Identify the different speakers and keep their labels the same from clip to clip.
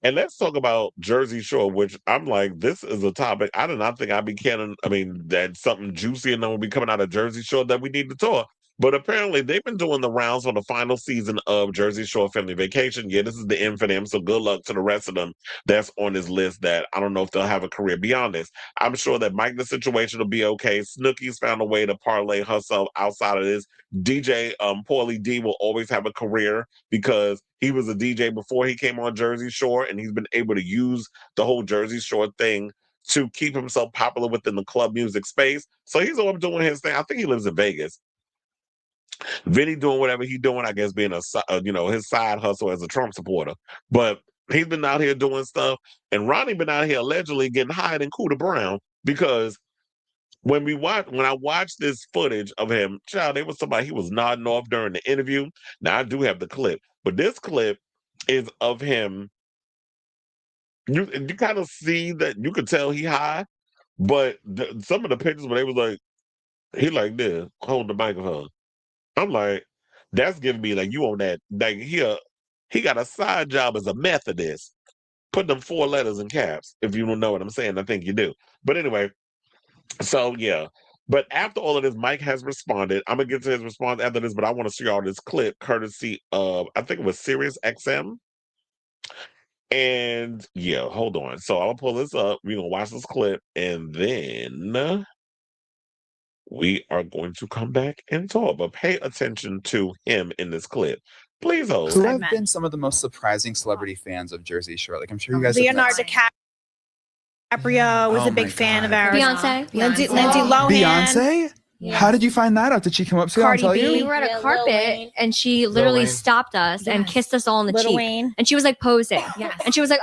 Speaker 1: And let's talk about Jersey Shore, which I'm like, this is a topic. I do not think I'd be canon. I mean, that's something juicy and then will be coming out of Jersey Shore that we need to talk. But apparently, they've been doing the rounds for the final season of Jersey Shore Family Vacation. Yeah, this is the end for them. So good luck to the rest of them that's on this list that I don't know if they'll have a career beyond this. I'm sure that Mike, the situation will be okay. Snooki's found a way to parlay herself outside of this. DJ Paulie D will always have a career because he was a DJ before he came on Jersey Shore, and he's been able to use the whole Jersey Shore thing to keep himself popular within the club music space. So he's all doing his thing. I think he lives in Vegas. Vinny doing whatever he's doing, I guess being his side hustle as a Trump supporter. But he's been out here doing stuff, and Ronnie been out here allegedly getting hired in Cooter Brown because when I watched this footage of him, child, there was somebody he was nodding off during the interview. Now I do have the clip, but this clip is of him. You kind of see that you could tell he high, but some of the pictures where they was like he like this, hold the microphone. I'm like, that's giving me like you on that like he got a side job as a Methodist. Put them 4 letters in caps. If you don't know what I'm saying, I think you do. But anyway, so yeah. But after all of this, Mike has responded. I'm gonna get to his response after this, but I want to see all this clip courtesy of I think it was Sirius XM. And yeah, hold on. So I'll pull this up. We're gonna watch this clip, and then we are going to come back and talk. But pay attention to him in this clip. Please hold.
Speaker 2: Who have been some of the most surprising celebrity fans of Jersey Shore? Like I'm sure you guys
Speaker 3: Leonardo DiCaprio was a big fan of ours.
Speaker 4: Beyonce.
Speaker 3: Lindsay Lohan.
Speaker 2: Beyonce? Yeah. How did you find that out? Did she come up to you and tell you?
Speaker 4: We were at a carpet and she literally stopped us and kissed us all on the cheek.
Speaker 3: Wayne.
Speaker 4: And she was like posing.
Speaker 3: Yes.
Speaker 4: And she was like,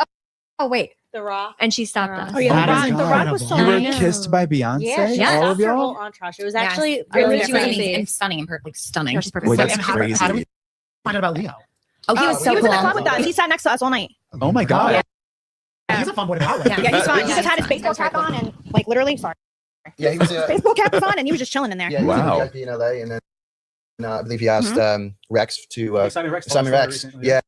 Speaker 4: oh wait.
Speaker 3: The Rock.
Speaker 4: And she stopped us.
Speaker 3: Oh yeah, The Rock was so
Speaker 2: You were
Speaker 3: nice.
Speaker 2: kissed by Beyonce?
Speaker 3: Yeah,
Speaker 2: All of y'all?
Speaker 3: Entourage. It was actually
Speaker 4: really
Speaker 3: really
Speaker 4: amazing
Speaker 3: and
Speaker 4: stunning and perfectly stunning.
Speaker 2: Wait, that's crazy.
Speaker 5: How do we find out about Leo?
Speaker 4: Oh, he was so
Speaker 3: he was in the
Speaker 4: cool.
Speaker 3: club with us. He sat next to us all night.
Speaker 2: Oh my God.
Speaker 3: Yeah.
Speaker 5: He's a fun boy to go out with.
Speaker 3: Yeah, he's fine. He just had his baseball cap on and like literally, sorry.
Speaker 6: Yeah, he was
Speaker 3: His baseball cap was on and he was just chilling in there.
Speaker 6: Yeah, he was
Speaker 2: Wow.
Speaker 6: a VIP in LA, and then I believe he asked Rex to
Speaker 5: Simon Rex.
Speaker 6: Simon Rex. Yeah.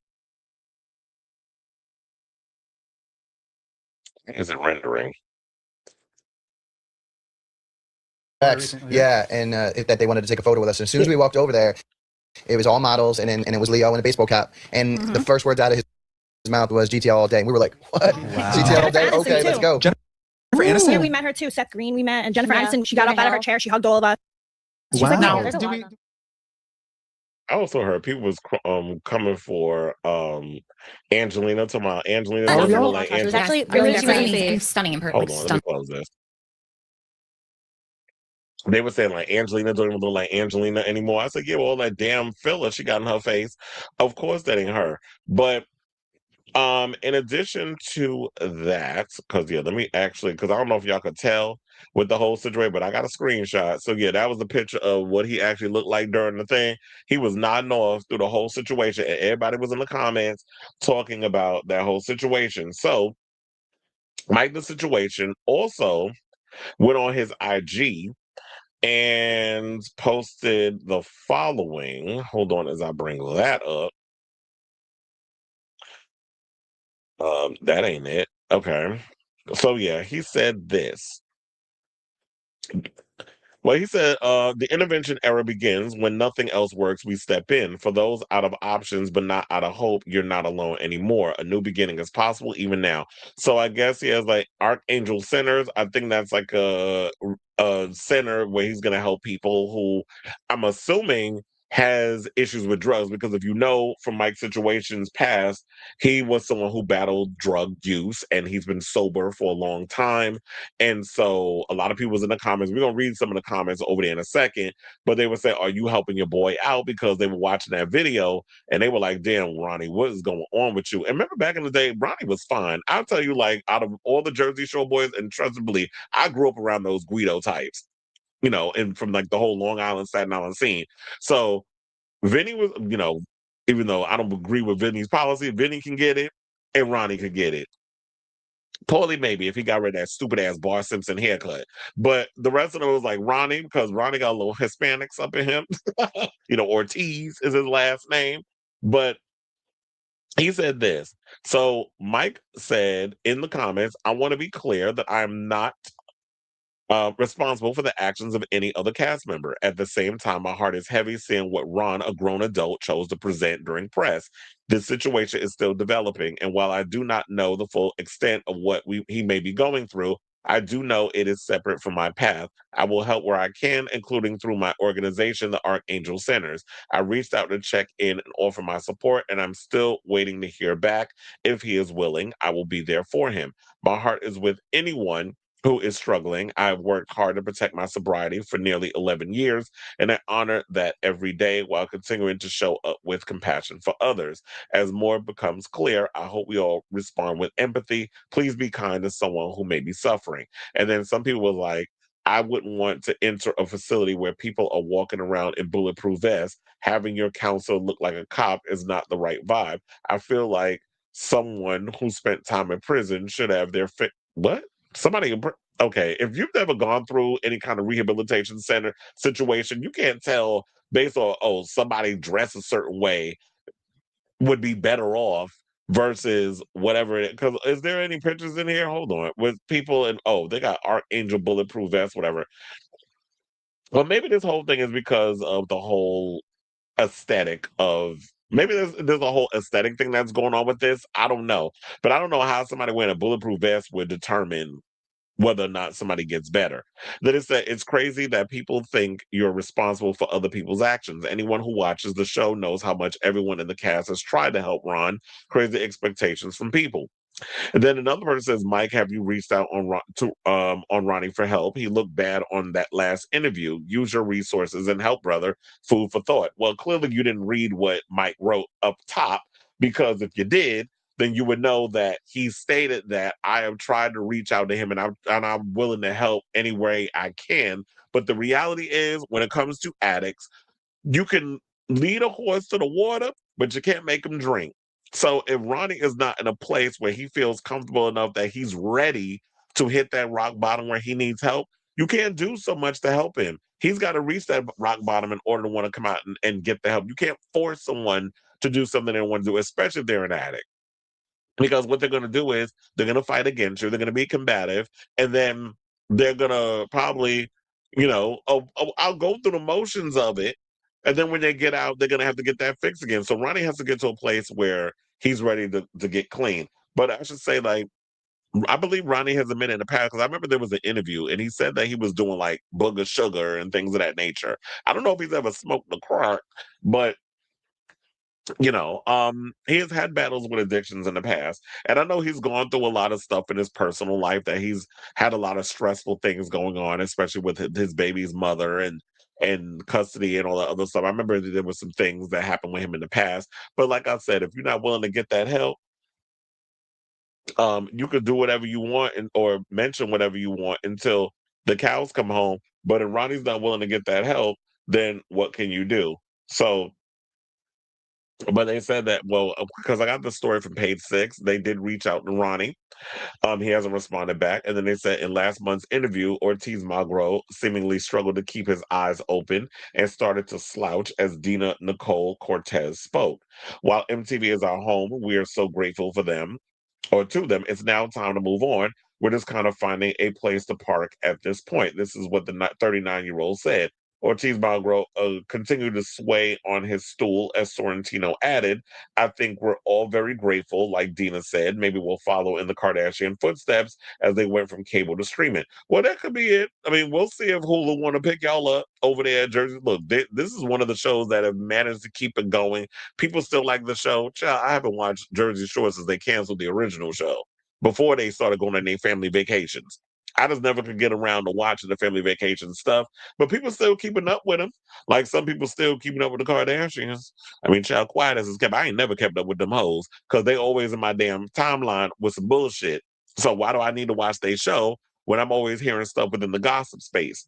Speaker 1: Is it rendering?
Speaker 6: Rex. Yeah, and that they wanted to take a photo with us. And as soon as we walked over there, it was all models, and it was Leo in a baseball cap. And the first words out of his mouth was GTL all day. And we were like, what?
Speaker 2: Wow.
Speaker 6: GTL all day? Okay, let's go.
Speaker 2: Jennifer Aniston?
Speaker 3: Yeah, we met her too. Seth Green, we met, and Jennifer Aniston. She got up out of her chair. She hugged all of us. She's
Speaker 2: Wow.
Speaker 3: like,
Speaker 5: Now,
Speaker 3: there's a lot.
Speaker 1: I also heard people was coming for Angelina. Talking about Angelina.
Speaker 2: Oh,
Speaker 1: looking
Speaker 2: yeah.
Speaker 1: like
Speaker 3: It was
Speaker 1: Angelina.
Speaker 3: actually
Speaker 4: Really
Speaker 3: really
Speaker 4: amazing
Speaker 3: amazing.
Speaker 4: and stunning and
Speaker 1: Hold
Speaker 4: perfectly
Speaker 1: on, let me
Speaker 4: stunning.
Speaker 1: close this. They were saying like Angelina don't even look like Angelina anymore. I said, yeah, well, all that damn filler she got in her face. Of course that ain't her. But in addition to that, because yeah, let me actually, because I don't know if y'all could tell with the whole situation, but I got a screenshot. So yeah, that was a picture of what he actually looked like during the thing. He was nodding off through the whole situation, and everybody was in the comments talking about that whole situation. So Mike the Situation also went on his IG and posted the following. Hold on as I bring that up. That ain't it. Okay. So yeah, he said this. Well, he said, the intervention era begins when nothing else works, we step in. For those out of options, but not out of hope, you're not alone anymore. A new beginning is possible even now. So I guess he has like Archangel Centers. I think that's like a center where he's going to help people who I'm assuming has issues with drugs, because if you know from Mike's situations past, he was someone who battled drug use and he's been sober for a long time. And so a lot of people was in the comments. We're gonna read some of the comments over there in a second, but they would say, are you helping your boy out? Because they were watching that video and they were like, damn, Ronnie, what is going on with you? And remember back in the day, Ronnie was fine. I'll tell you, like, out of all the Jersey Shore boys, and trust me, believe, I grew up around those Guido types, you know, and from like the whole Long Island, Staten Island scene. So Vinny was, you know, even though I don't agree with Vinny's policy, Vinny can get it and Ronnie could get it. Paulie maybe if he got rid of that stupid ass Bar Simpson haircut. But the rest of them was like Ronnie, because Ronnie got a little Hispanics up in him. You know, Ortiz is his last name. But He said this. So Mike said in the comments, I want to be clear that I'm not responsible for the actions of any other cast member. At the same time, my heart is heavy seeing what Ron, a grown adult, chose to present during press. This situation is still developing, and while I do not know the full extent of what he may be going through, I do know it is separate from my path. I will help where I can, including through my organization, the Archangel Centers. I reached out to check in and offer my support, and I'm still waiting to hear back. If he is willing, I will be there for him. My heart is with anyone who is struggling. I've worked hard to protect my sobriety for nearly 11 years, and I honor that every day while continuing to show up with compassion for others. As more becomes clear, I hope we all respond with empathy. Please be kind to someone who may be suffering. And then some people were like, I wouldn't want to enter a facility where people are walking around in bulletproof vests. Having your counselor look like a cop is not the right vibe. I feel like someone who spent time in prison should have their fit. What? Somebody, okay, if you've never gone through any kind of rehabilitation center situation, you can't tell based on, oh, somebody dressed a certain way would be better off versus whatever it, because is there any pictures in here? Hold on. With people and oh, they got Archangel bulletproof vests, whatever. Well, maybe this whole thing is because of the whole aesthetic of maybe there's a whole aesthetic thing that's going on with this. I don't know. But I don't know how somebody wearing a bulletproof vest would determine whether or not somebody gets better. That is that it's crazy that people think you're responsible for other people's actions. Anyone who watches the show knows how much everyone in the cast has tried to help Ron, crazy expectations from people. And then another person says, Mike, have you reached out on Ronnie for help? He looked bad on that last interview. Use your resources and help, brother. Food for thought. Well, clearly you didn't read what Mike wrote up top, because if you did, then you would know that he stated that I have tried to reach out to him and I'm willing to help any way I can. But the reality is, when it comes to addicts, you can lead a horse to the water, but you can't make him drink. So if Ronnie is not in a place where he feels comfortable enough that he's ready to hit that rock bottom where he needs help, you can't do so much to help him. He's got to reach that rock bottom in order to want to come out and get the help. You can't force someone to do something they don't want to do, especially if they're an addict. Because what they're going to do is they're going to fight against you. They're going to be combative. And then they're going to probably, I'll go through the motions of it. And then when they get out, they're going to have to get that fixed again. So Ronnie has to get to a place where he's ready to get clean. But I should say, like, I believe Ronnie has admitted in the past, because I remember there was an interview and he said that he was doing like booger sugar and things of that nature. I don't know if he's ever smoked the crack, but he has had battles with addictions in the past. And I know he's gone through a lot of stuff in his personal life, that he's had a lot of stressful things going on, especially with his baby's mother and custody and all that other stuff. I remember that there were some things that happened with him in the past. But like I said, if you're not willing to get that help, you could do whatever you want or mention whatever you want until the cows come home. But if Ronnie's not willing to get that help, then what can you do? So, but they said that, well, because I got the story from page 6, they did reach out to Ronnie. He hasn't responded back. And then they said in last month's interview, Ortiz-Magro seemingly struggled to keep his eyes open and started to slouch as Dina Nicole Cortez spoke. While MTV is our home, we are so grateful for them, or to them. It's now time to move on. We're just kind of finding a place to park at this point. This is what the 39-year-old said. Ortiz-Magro continued to sway on his stool as Sorrentino added, I think we're all very grateful, like Dina said. Maybe we'll follow in the Kardashian footsteps as they went from cable to streaming. Well, that could be it. I mean, we'll see if Hulu want to pick y'all up over there at Jersey. Look, this is one of the shows that have managed to keep it going. People still like the show. Child, I haven't watched Jersey Shore since they canceled the original show, before they started going on their family vacations. I just never could get around to watching the family vacation stuff, but people still keeping up with them. Like some people still keeping up with the Kardashians. I mean, child, quiet as it's kept. I ain't never kept up with them hoes, because they always in my damn timeline with some bullshit. So why do I need to watch their show when I'm always hearing stuff within the gossip space?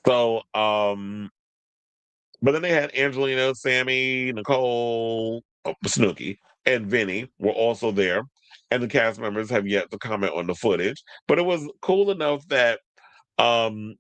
Speaker 1: So, but then they had Angelina, Sammy, Nicole, Snooki, and Vinny were also there. And the cast members have yet to comment on the footage. But it was cool enough that um,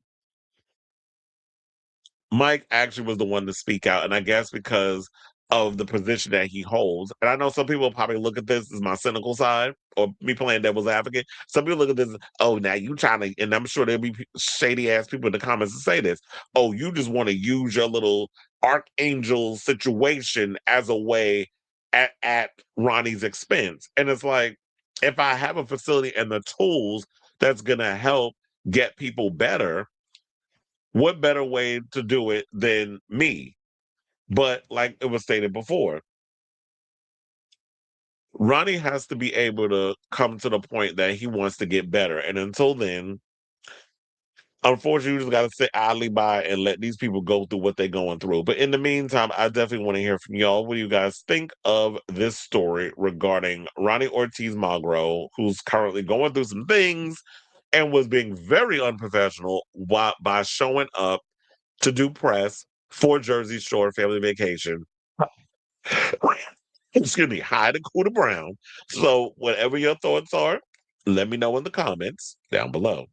Speaker 1: Mike actually was the one to speak out. And I guess because of the position that he holds. And I know some people probably look at this as my cynical side or me playing devil's advocate. Some people look at this, oh, now you trying to, and I'm sure there'll be shady ass people in the comments to say this. Oh, you just want to use your little archangel situation as a way at Ronnie's expense. And it's like, if I have a facility and the tools that's going to help get people better, what better way to do it than me? But like it was stated before, Ronnie has to be able to come to the point that he wants to get better. And until then, unfortunately, you just got to sit idly by and let these people go through what they're going through. But in the meantime, I definitely want to hear from y'all. What do you guys think of this story regarding Ronnie Ortiz-Magro, who's currently going through some things and was being very unprofessional by showing up to do press for Jersey Shore Family Vacation? Excuse me, hi to Cuda Brown. So whatever your thoughts are, let me know in the comments down below.